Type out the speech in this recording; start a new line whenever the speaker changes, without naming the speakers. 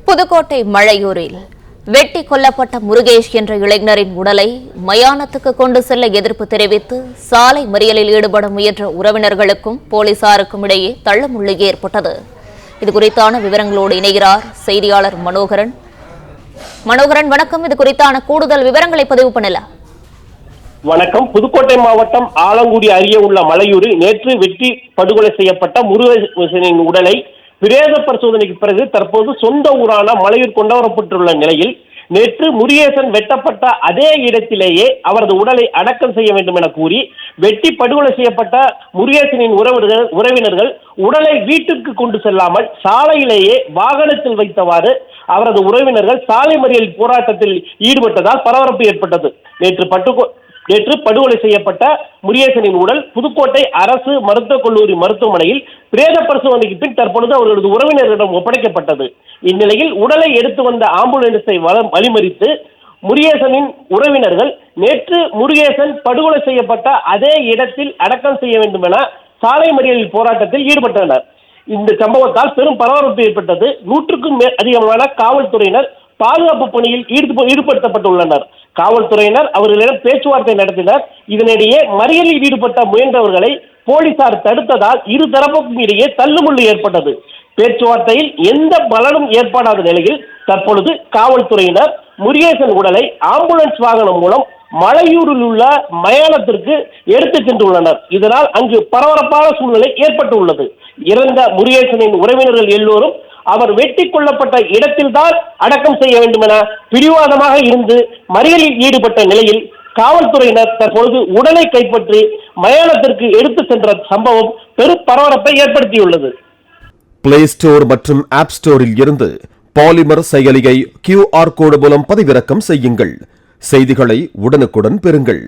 புதுக்கோட்டை மழையூரில் வெட்டி கொல்லப்பட்ட முருகேஷ் என்ற இளைஞரின் உடலை மயானத்துக்கு கொண்டு செல்ல எதிர்ப்பு தெரிவித்து சாலை மறியலில் ஈடுபட முயன்ற உறவினர்களுக்கும் போலீசாருக்கும் இடையே தள்ளுமுள்ளு ஏற்பட்டது. இதுகுறித்தான விவரங்களோடு இணைகிறார் செய்தியாளர் மனோகரன். வணக்கம். இது குறித்தான கூடுதல் விவரங்களை பதிவு பண்ணலாம்.
வணக்கம். புதுக்கோட்டை மாவட்டம் ஆலங்குடி அருகே உள்ள மலையூரில் நேற்று வெட்டி படுகொலை செய்யப்பட்ட முருகேசனின் உடலை பிரேத பரிசோதனைக்கு பிறகு தற்போது சொந்த ஊரான மலையூர் கொண்டு வரப்பட்டுள்ள நிலையில் நேற்று முருகேசன் வெட்டப்பட்ட அதே இடத்திலேயே அவரது உடலை அடக்கம் செய்ய வேண்டும் என கூறி வெட்டி படுகொலை செய்யப்பட்ட முருகேசனின் உறவினர்கள் உடலை வீட்டிற்கு கொண்டு செல்லாமல் சாலையிலேயே வாகனத்தில் வைத்தவாறு அவரது உறவினர்கள் சாலை மறியல் போராட்டத்தில் ஈடுபட்டதால் பரபரப்பு ஏற்பட்டது. நேற்று படுகொலை செய்யப்பட்ட முருகேசனின் உடல் புதுக்கோட்டை அரசு மருத்துவக் கல்லூரி மருத்துவமனையில் பிரேத பரிசோதனைக்கு பின் தற்பொழுது அவர்களது உறவினர்களிடம் ஒப்படைக்கப்பட்டது. இந்நிலையில் உடலை எடுத்து வந்த ஆம்புலன்ஸை வழிமறித்து முருகேசனின் உறவினர்கள் நேற்று முருகேசன் படுகொலை செய்யப்பட்ட அதே இடத்தில் அடக்கம் செய்ய வேண்டும் என சாலை மறியல் போராட்டத்தில் ஈடுபட்டனர். இந்த சம்பவத்தால் பெரும் பரபரப்பு ஏற்பட்டது. 100க்கும் அதிகமான காவல்துறையினர் பாதுகாப்பு பணியில் ஈடுபடுத்தப்பட்டுள்ளனர். காவல்துறையினர் அவர்களிடம் பேச்சுவார்த்தை நடத்தினர். இதனிடையே மறியலில் ஈடுபட்ட முயன்றவர்களை போலீசார் தடுத்ததால் இரு தரப்புக்கும் இடையே தள்ளுமுள்ளு ஏற்பட்டது. பேச்சுவார்த்தையில் எந்த பலனும் ஏற்படாத நிலையில் தற்பொழுது காவல்துறையினர் முருகேசன் உடலை ஆம்புலன்ஸ் வாகனம் மூலம் மலையூரில் உள்ள மயானத்திற்கு எடுத்துச் சென்றுள்ளனர். இதனால் அங்கு பரபரப்பான சூழ்நிலை ஏற்பட்டுள்ளது. இறந்த முருகேசனின் உறவினர்கள் எல்லோரும் அவர் வெட்டி கொல்லப்பட்ட இடத்தில்தான் அடக்கம் செய்ய வேண்டும் என பிடிவாதமாக இருந்து மறியலில் ஈடுபட்ட நிலையில் காவல்துறையினர் தற்பொழுது உடலை கைப்பற்றி மயானத்திற்கு எடுத்து சென்ற சம்பவம் பெரும் பரபரப்பை ஏற்படுத்தியுள்ளது.
பிளே ஸ்டோர் மற்றும் ஆப் ஸ்டோரில் இருந்து பாலிமர் செயலியை QR கோடு மூலம் பதிவிறக்கம் செய்யுங்கள். செய்திகளை உடனுக்குடன் பெறுங்கள்.